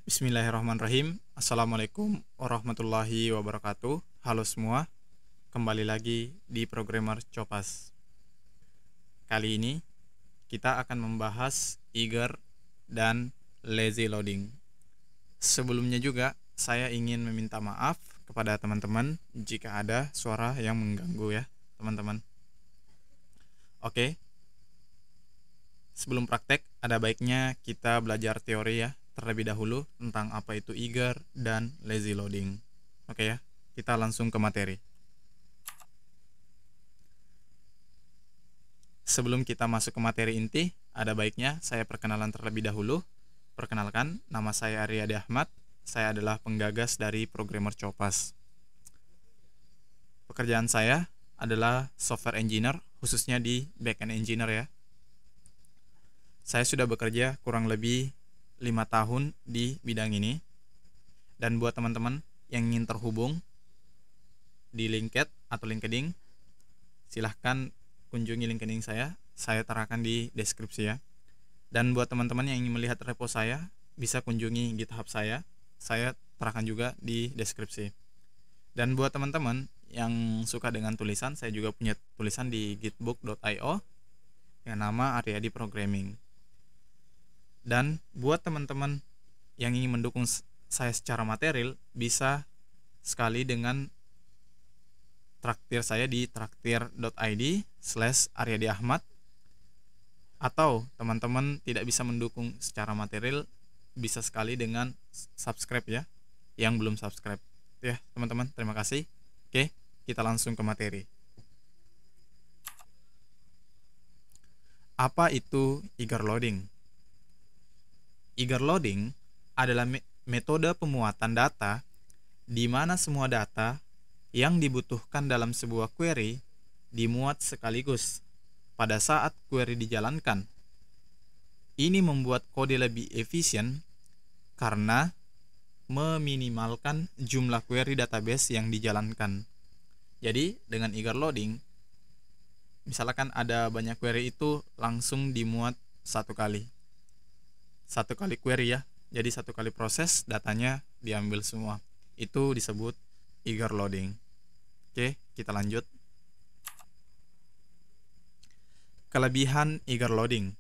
Bismillahirrahmanirrahim. Assalamualaikum warahmatullahi wabarakatuh. Halo semua, kembali lagi di Programmer Copas. Kali ini kita akan membahas eager dan lazy loading. Sebelumnya juga saya ingin meminta maaf kepada teman-teman jika ada suara yang mengganggu ya, teman-teman. Oke. Sebelum praktek, ada baiknya kita belajar teori ya, terlebih dahulu tentang apa itu eager dan lazy loading. Oke ya, kita langsung ke materi. Sebelum kita masuk ke materi inti, ada baiknya saya perkenalan terlebih dahulu. Perkenalkan, nama saya Aryadi Ahmad. Saya adalah penggagas dari Programmer Copas. Pekerjaan saya adalah software engineer, khususnya di backend engineer ya. Saya sudah bekerja kurang lebih 5 tahun di bidang ini. Dan buat teman-teman yang ingin terhubung di LinkedIn, silahkan kunjungi LinkedIn saya terakan di deskripsi ya. Dan buat teman-teman yang ingin melihat repo saya, bisa kunjungi GitHub saya terakan juga di deskripsi. Dan buat teman-teman yang suka dengan tulisan, saya juga punya tulisan di gitbook.io dengan nama Aryadi Programming. Dan buat teman-teman yang ingin mendukung saya secara material, bisa sekali dengan traktir saya di traktir.id/aryadiahmad. Atau teman-teman tidak bisa mendukung secara material, bisa sekali dengan subscribe ya, yang belum subscribe. Ya teman-teman, terima kasih. Oke, kita langsung ke materi. Apa itu eager loading? Eager loading adalah metode pemuatan data di mana semua data yang dibutuhkan dalam sebuah query dimuat sekaligus pada saat query dijalankan. Ini membuat kode lebih efisien karena meminimalkan jumlah query database yang dijalankan. Jadi dengan eager loading, misalkan ada banyak query itu langsung dimuat satu kali query ya. Jadi satu kali proses datanya diambil semua. Itu disebut eager loading. Oke, kita lanjut. Kelebihan eager loading.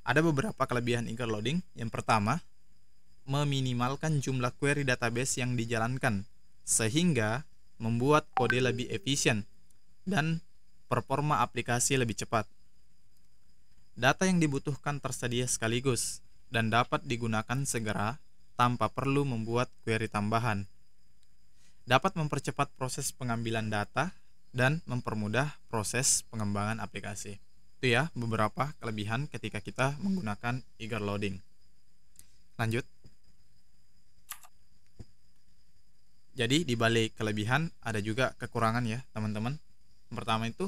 Ada beberapa kelebihan eager loading. Yang pertama, meminimalkan jumlah query database yang dijalankan sehingga membuat kode lebih efisien dan performa aplikasi lebih cepat. Data yang dibutuhkan tersedia sekaligus dan dapat digunakan segera tanpa perlu membuat query tambahan. Dapat mempercepat proses pengambilan data dan mempermudah proses pengembangan aplikasi. Itu ya beberapa kelebihan ketika kita menggunakan eager loading. Lanjut. Jadi di balik kelebihan ada juga kekurangan ya teman-teman. Yang pertama itu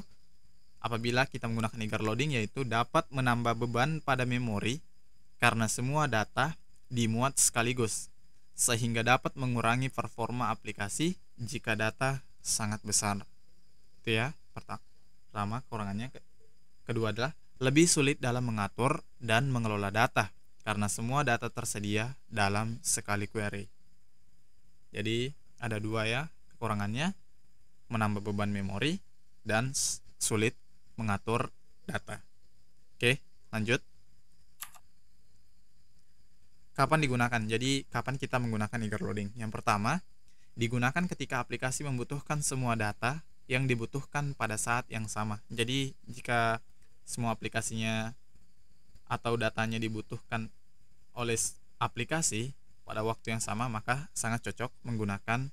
apabila kita menggunakan eager loading, yaitu dapat menambah beban pada memori karena semua data dimuat sekaligus, sehingga dapat mengurangi performa aplikasi jika data sangat besar. Itu ya, pertama kekurangannya. Kedua adalah lebih sulit dalam mengatur dan mengelola data, karena semua data tersedia dalam sekali query. Jadi ada dua ya kekurangannya, menambah beban memori dan sulit mengatur data. Oke, lanjut. Kapan digunakan? Jadi, kapan kita menggunakan eager loading? Yang pertama, digunakan ketika aplikasi membutuhkan semua data yang dibutuhkan pada saat yang sama. Jadi, jika semua aplikasinya atau datanya dibutuhkan oleh aplikasi pada waktu yang sama, maka sangat cocok menggunakan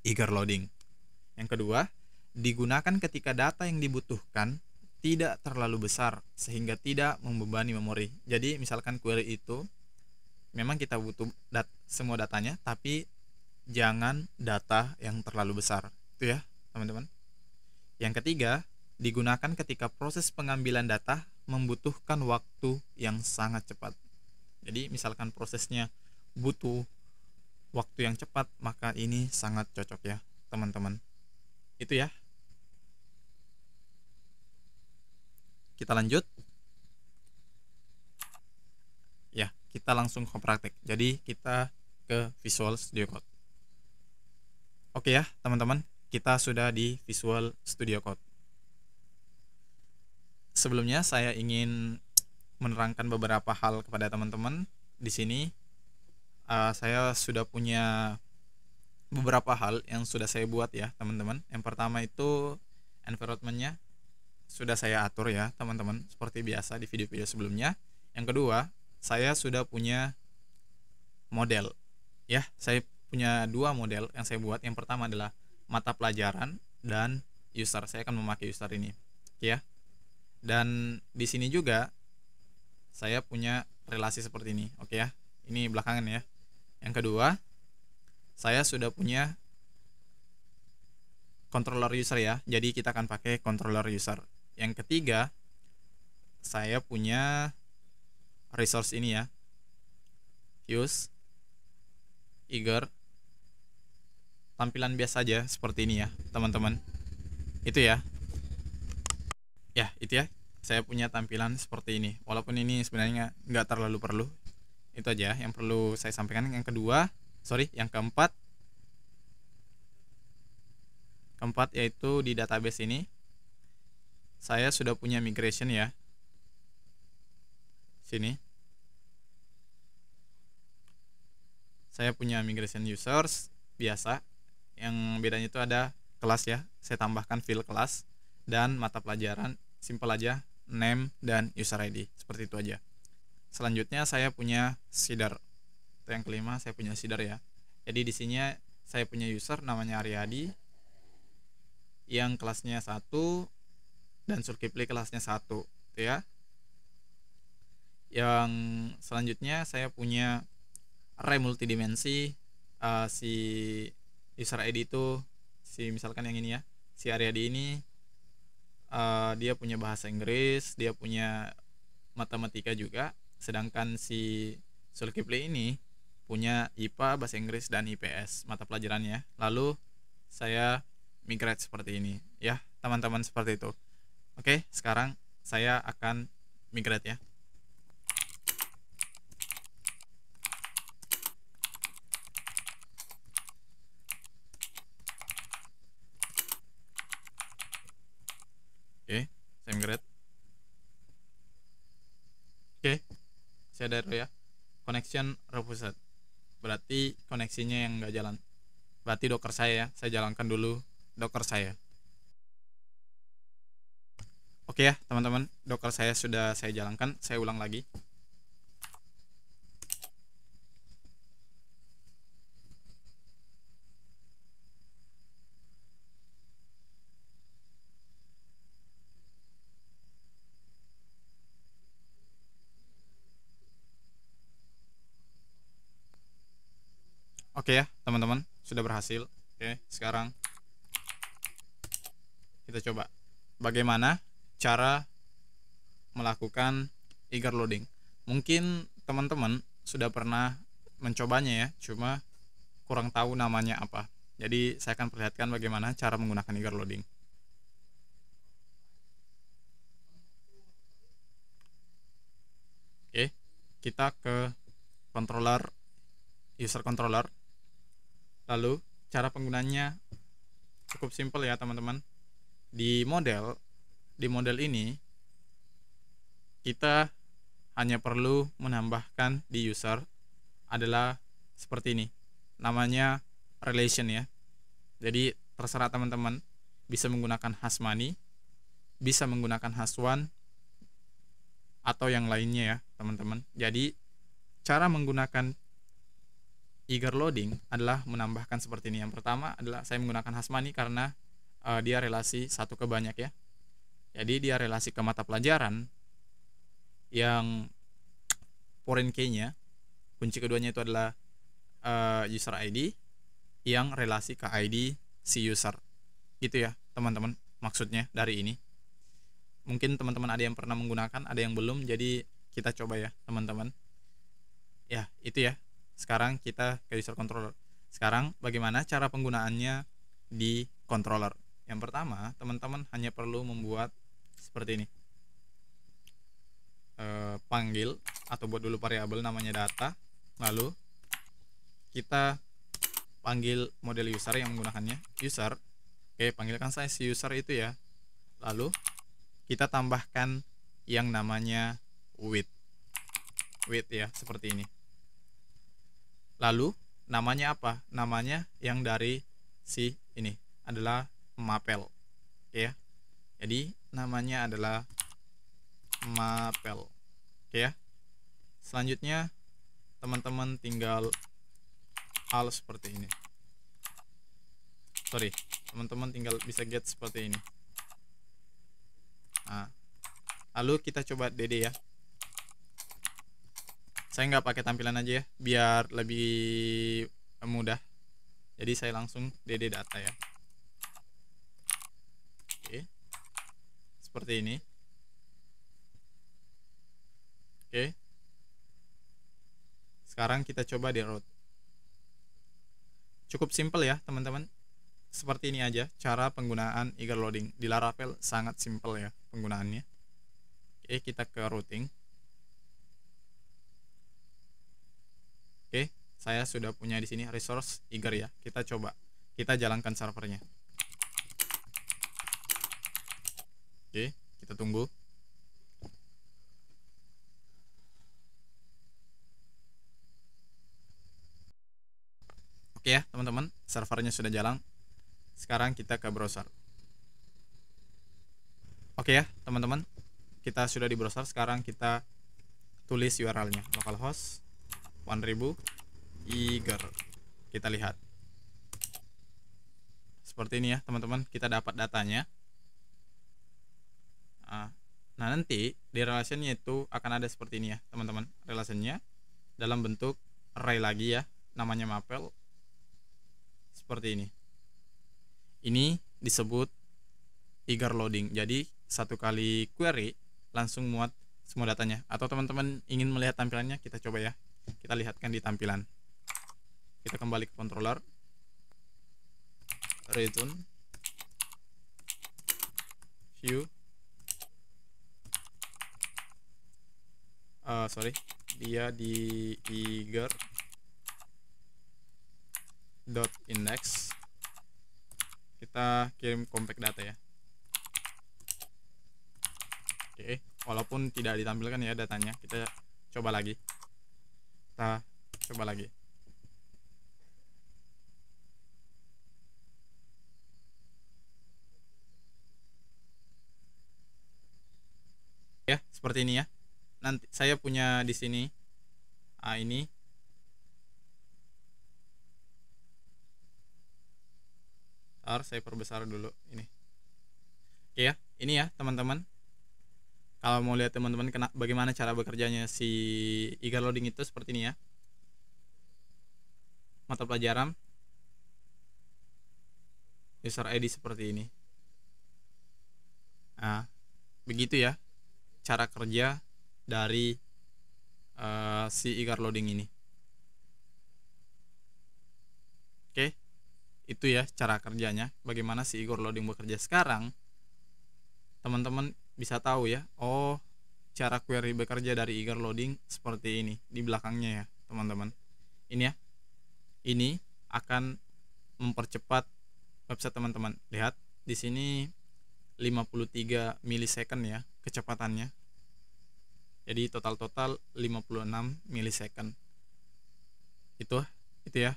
eager loading. Yang kedua, digunakan ketika data yang dibutuhkan tidak terlalu besar sehingga tidak membebani memori. Jadi, misalkan query itu memang kita butuh semua datanya, tapi jangan data yang terlalu besar. Itu ya, teman-teman. Yang ketiga, digunakan ketika proses pengambilan data membutuhkan waktu yang sangat cepat. Jadi, misalkan prosesnya butuh waktu yang cepat, maka ini sangat cocok ya, teman-teman. Itu ya. Kita lanjut. Ya, kita langsung ke praktek. Jadi kita ke Visual Studio Code. Oke ya teman-teman, kita sudah di Visual Studio Code. Sebelumnya saya ingin menerangkan beberapa hal kepada teman-teman. Di sini saya sudah punya beberapa hal yang sudah saya buat ya teman-teman. Yang pertama itu environment-nya sudah saya atur ya teman-teman, seperti biasa di video-video sebelumnya. Yang kedua, saya sudah punya model ya. Saya punya dua model yang saya buat. Yang pertama adalah mata pelajaran dan user. Saya akan memakai user ini ya. Dan di sini juga saya punya relasi seperti ini. Oke ya, ini belakangan ya. Yang kedua, saya sudah punya controller user ya. Jadi kita akan pakai controller user. Yang ketiga, saya punya resource ini ya, use eager, tampilan biasa aja seperti ini ya teman-teman. Itu ya, itu ya, saya punya tampilan seperti ini. Walaupun ini sebenarnya nggak terlalu perlu. Itu aja yang perlu saya sampaikan. Yang keempat yaitu di database ini saya sudah punya migration ya. Sini saya punya migration users biasa. Yang bedanya itu ada kelas ya. Saya tambahkan field kelas, dan mata pelajaran simple aja, name dan user ID. Seperti itu aja. Selanjutnya saya punya seeder. Itu yang kelima, saya punya seeder ya. Jadi di sini saya punya user namanya Aryadi yang kelasnya 1 dan Zulkifli kelasnya 1 gitu ya. Yang selanjutnya saya punya array multidimensi. Si user ID itu misalkan yang ini ya, si Aryadi ini dia punya bahasa Inggris, dia punya matematika juga, sedangkan si Zulkifli ini punya IPA, bahasa Inggris, dan IPS mata pelajarannya. Lalu saya migrate seperti ini ya teman-teman, seperti itu. Oke, sekarang saya akan migrate ya. Oke, saya migrate. Oke, saya ada ya, connection refused, berarti koneksinya yang nggak jalan. Berarti docker saya jalankan dulu docker saya. Oke ya teman-teman, docker saya sudah saya jalankan. Saya ulang lagi. Oke ya teman-teman, sudah berhasil. Oke, sekarang kita coba bagaimana cara melakukan eager loading. Mungkin teman-teman sudah pernah mencobanya ya, cuma kurang tahu namanya apa. Jadi saya akan perlihatkan bagaimana cara menggunakan eager loading. Oke, kita ke controller, user controller. Lalu cara penggunanya cukup simpel ya teman-teman. Di model ini kita hanya perlu menambahkan di user adalah seperti ini, namanya relation ya. Jadi terserah teman-teman, bisa menggunakan hasmani, bisa menggunakan haswan, atau yang lainnya ya teman-teman. Jadi cara menggunakan eager loading adalah menambahkan seperti ini. Yang pertama adalah saya menggunakan hasmani karena dia relasi 1 ke banyak ya. Jadi dia relasi ke mata pelajaran yang foreign key-nya, kunci keduanya itu adalah user ID yang relasi ke ID si user. Gitu ya teman-teman, maksudnya dari ini. Mungkin teman-teman ada yang pernah menggunakan, ada yang belum, jadi kita coba ya teman-teman. Ya itu ya. Sekarang kita ke user controller. Sekarang bagaimana cara penggunaannya di controller. Yang pertama, teman-teman hanya perlu membuat seperti ini. panggil atau buat dulu variabel namanya data, lalu kita panggil model user yang menggunakannya user. Oke, panggilkan saya si user itu ya, lalu kita tambahkan yang namanya width ya, seperti ini. Lalu namanya apa? Namanya yang dari si ini adalah mapel, oke ya. Jadi namanya adalah mapel, oke ya. Selanjutnya teman-teman tinggal hal seperti ini. Teman-teman tinggal bisa get seperti ini. Nah, lalu kita coba DD ya. Saya nggak pakai tampilan aja ya, biar lebih mudah. Jadi saya langsung DD data ya. Oke, seperti ini. Oke, sekarang kita coba di route. Cukup simple ya teman-teman. Seperti ini aja cara penggunaan eager loading di Laravel, sangat simple ya penggunaannya. Oke, kita ke routing. Oke, saya sudah punya di sini resource eager ya. Kita coba, kita jalankan servernya. Oke, kita tunggu. Oke ya teman-teman, servernya sudah jalan. Sekarang kita ke browser. Oke ya teman-teman, kita sudah di browser. Sekarang kita tulis URL-nya, localhost 1000 eager. Kita lihat seperti ini ya teman-teman, kita dapat datanya. Nah, nanti di relationnya itu akan ada seperti ini ya teman-teman, relationnya dalam bentuk array lagi ya, namanya mapel seperti ini. Ini disebut eager loading. Jadi satu kali query langsung muat semua datanya. Atau teman-teman ingin melihat tampilannya, kita coba ya, kita lihatkan di tampilan. Kita kembali ke controller, return, view, dia di eager dot index. Kita kirim compact data ya. Oke, walaupun tidak ditampilkan ya datanya, kita coba lagi. Ya, seperti ini ya. Nanti saya punya di sini ini. Saya perbesar dulu ini. Oke ya, ini ya teman-teman. Kalau mau lihat teman-teman bagaimana cara bekerjanya si eager loading itu, seperti ini ya. Mata pelajaran, user ID seperti ini. Nah, begitu ya cara kerja dari si eager loading ini. Oke, itu ya cara kerjanya, bagaimana si eager loading bekerja. Sekarang teman-teman bisa tahu ya, oh cara query bekerja dari eager loading seperti ini di belakangnya ya teman-teman. Ini ya, ini akan mempercepat website teman-teman. Lihat di sini 53 milisecond ya kecepatannya. Jadi total 56 milisecond. Itu ya.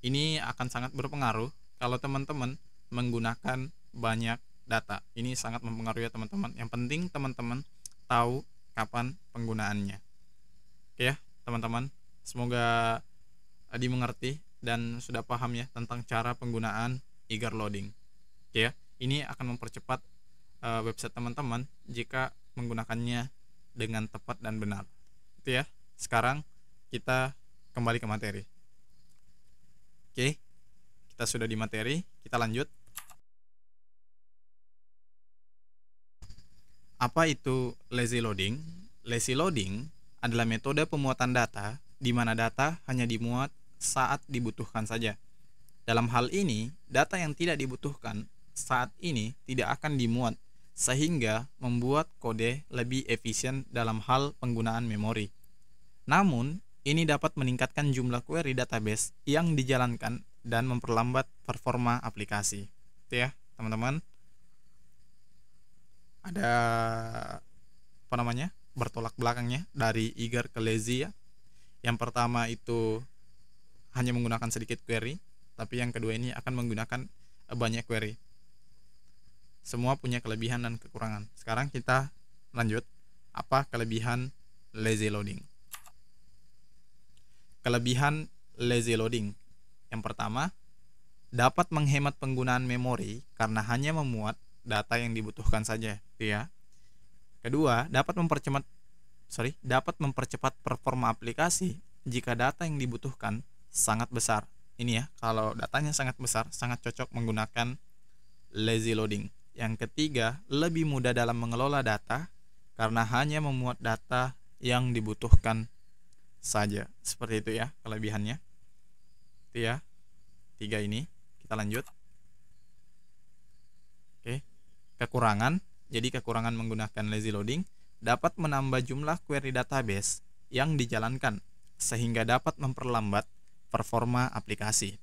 Ini akan sangat berpengaruh kalau teman-teman menggunakan banyak data. Ini sangat mempengaruhi ya teman-teman. Yang penting teman-teman tahu kapan penggunaannya. Oke ya teman-teman, semoga dimengerti dan sudah paham ya tentang cara penggunaan eager loading. Oke ya, ini akan mempercepat website teman-teman jika menggunakannya dengan tepat dan benar. Itu ya. Sekarang kita kembali ke materi. Oke, kita sudah di materi, kita lanjut. Apa itu lazy loading? Lazy loading adalah metode pemuatan data di mana data hanya dimuat saat dibutuhkan saja. Dalam hal ini, data yang tidak dibutuhkan saat ini tidak akan dimuat sehingga membuat kode lebih efisien dalam hal penggunaan memori. Namun, ini dapat meningkatkan jumlah query database yang dijalankan dan memperlambat performa aplikasi. Itu ya, teman-teman. Ada apa namanya? Bertolak belakangnya dari eager ke lazy ya. Yang pertama itu hanya menggunakan sedikit query, tapi yang kedua ini akan menggunakan banyak query. Semua punya kelebihan dan kekurangan. Sekarang kita lanjut. Apa kelebihan lazy loading? Kelebihan lazy loading. Yang pertama, dapat menghemat penggunaan memori karena hanya memuat data yang dibutuhkan saja, ya. Kedua, dapat mempercepat performa aplikasi jika data yang dibutuhkan sangat besar. Ini ya, kalau datanya sangat besar, sangat cocok menggunakan lazy loading. Yang ketiga, lebih mudah dalam mengelola data karena hanya memuat data yang dibutuhkan saja. Seperti itu ya kelebihannya. Itu ya, 3 ini. Kita lanjut. Oke. Kekurangan. Jadi kekurangan menggunakan lazy loading dapat menambah jumlah query database yang dijalankan sehingga dapat memperlambat performa aplikasi.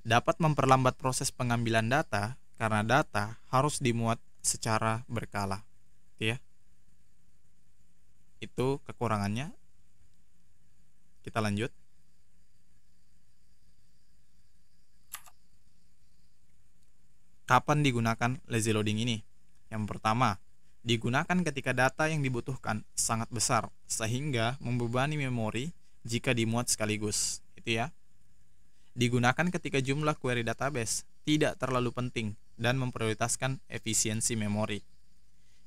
Dapat memperlambat proses pengambilan data karena data harus dimuat secara berkala. Ya. Itu kekurangannya. Kita lanjut. Kapan digunakan lazy loading ini? Yang pertama, digunakan ketika data yang dibutuhkan sangat besar sehingga membebani memori jika dimuat sekaligus. Itu ya. Digunakan ketika jumlah query database tidak terlalu penting dan memprioritaskan efisiensi memori.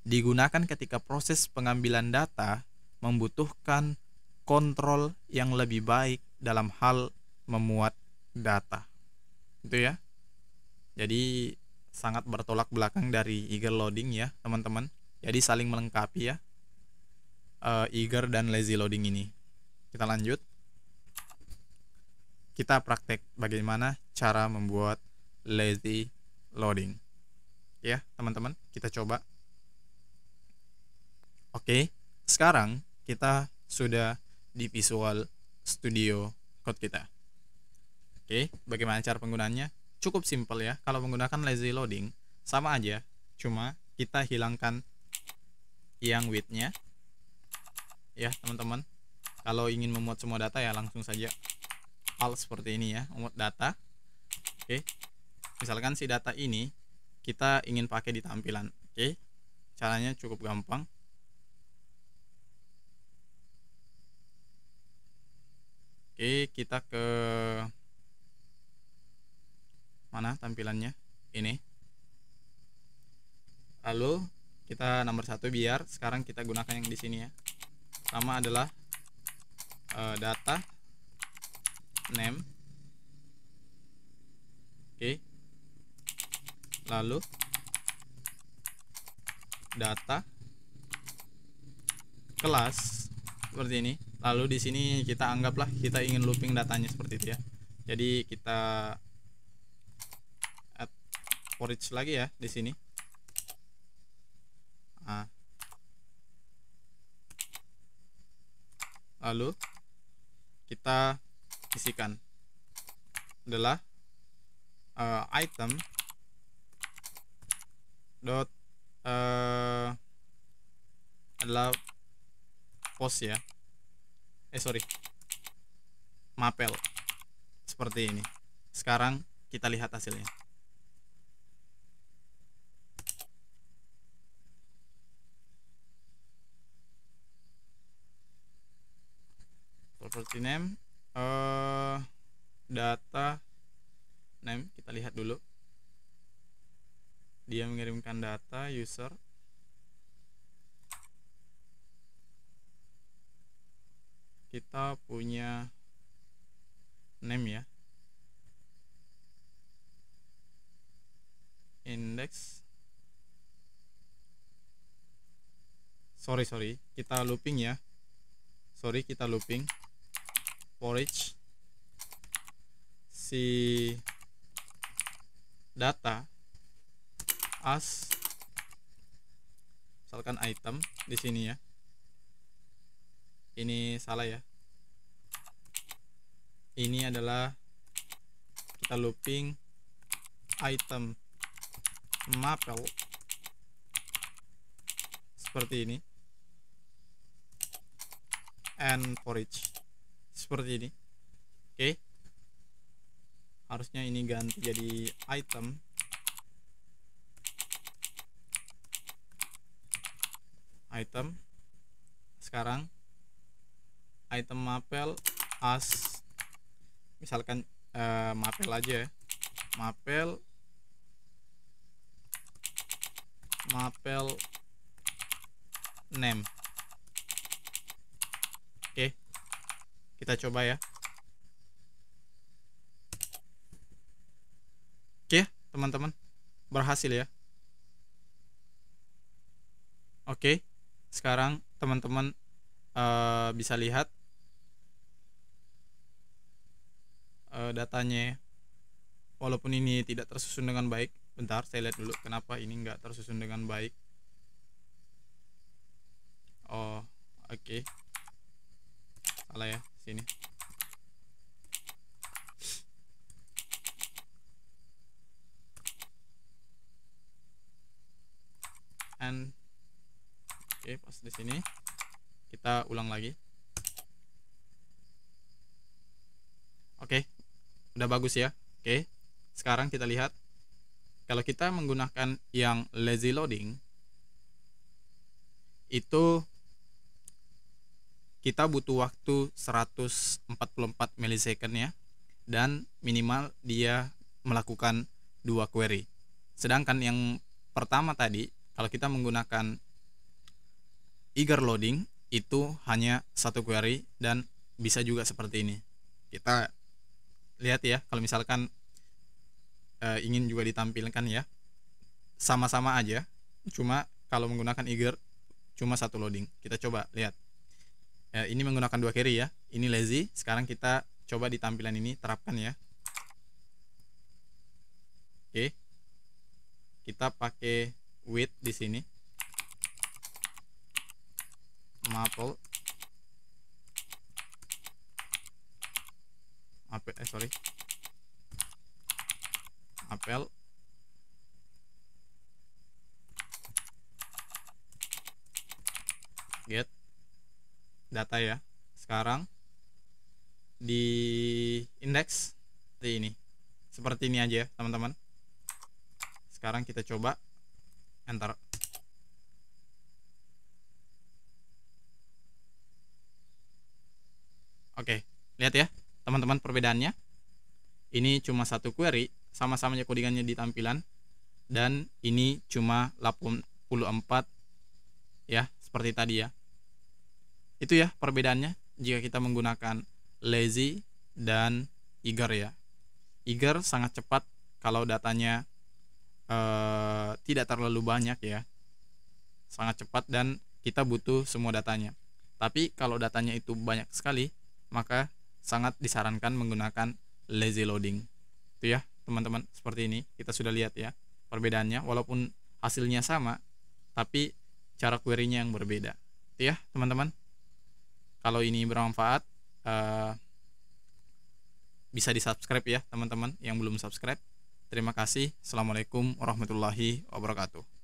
Digunakan ketika proses pengambilan data membutuhkan kontrol yang lebih baik dalam hal memuat data. Itu ya. Jadi sangat bertolak belakang dari eager loading ya, teman-teman. Jadi saling melengkapi ya, eager dan lazy loading ini. Kita lanjut. Kita praktek bagaimana cara membuat lazy loading. Ya, teman-teman, kita coba. Oke, sekarang kita sudah di Visual Studio Code kita. Oke, bagaimana cara penggunaannya? Cukup simpel ya. Kalau menggunakan lazy loading sama aja, cuma kita hilangkan yang width-nya ya, teman-teman. Kalau ingin memuat semua data ya langsung saja alt seperti ini ya, memuat data. Oke. Misalkan si data ini kita ingin pakai di tampilan. Oke. Caranya cukup gampang. Oke, kita ke mana tampilannya? Ini. Lalu kita nomor 1 biar sekarang kita gunakan yang di sini ya. Pertama adalah data name. Oke. Lalu data kelas seperti ini. Lalu di sini kita anggaplah kita ingin looping datanya seperti itu ya. Jadi kita add for each lagi ya di sini. Nah. Lalu kita isikan adalah item dot adalah post ya. Mapel seperti ini. Sekarang kita lihat hasilnya. Property name, data name, kita lihat dulu. Dia mengirimkan data user. Kita punya name ya, index. Sorry, kita looping ya. Kita looping for each si data as misalkan item di sini ya. Ini salah ya. Ini adalah kita looping item mapel seperti ini, and for each seperti ini. Oke, harusnya ini ganti jadi item sekarang item mapel as misalkan mapel aja ya. mapel name. Oke, kita coba ya. Oke teman-teman, berhasil ya. Oke, sekarang teman-teman bisa lihat datanya, walaupun ini tidak tersusun dengan baik. Bentar, saya lihat dulu kenapa ini nggak tersusun dengan baik. Oh, oke. Salah ya sini. And oke, pas di sini kita ulang lagi. Oke, udah bagus ya. Oke, sekarang kita lihat kalau kita menggunakan yang lazy loading itu kita butuh waktu 144 milisecond ya, dan minimal dia melakukan 2 query. Sedangkan yang pertama tadi kalau kita menggunakan eager loading itu hanya 1 query dan bisa juga seperti ini. Kita lihat ya, kalau misalkan ingin juga ditampilkan ya, sama-sama aja, cuma kalau menggunakan eager cuma 1 loading. Kita coba lihat. Ini menggunakan 2 query ya, ini lazy. Sekarang kita coba di tampilan ini terapkan ya. Oke, kita pakai with di sini, mapel mapel get data ya. Sekarang di index seperti ini aja ya teman-teman. Sekarang kita coba enter. Oke, lihat ya teman-teman perbedaannya. Ini cuma 1 query, sama-sama codingannya di tampilan, dan ini cuma 84 ya, seperti tadi ya. Itu ya perbedaannya jika kita menggunakan lazy dan eager ya. Eager sangat cepat kalau datanya tidak terlalu banyak ya, sangat cepat dan kita butuh semua datanya. Tapi kalau datanya itu banyak sekali, maka sangat disarankan menggunakan lazy loading. Itu ya teman-teman, seperti ini kita sudah lihat ya perbedaannya, walaupun hasilnya sama tapi cara query-nya yang berbeda. Itu ya teman-teman. Kalau ini bermanfaat, bisa di subscribe ya teman-teman yang belum subscribe. Terima kasih. Assalamualaikum warahmatullahi wabarakatuh.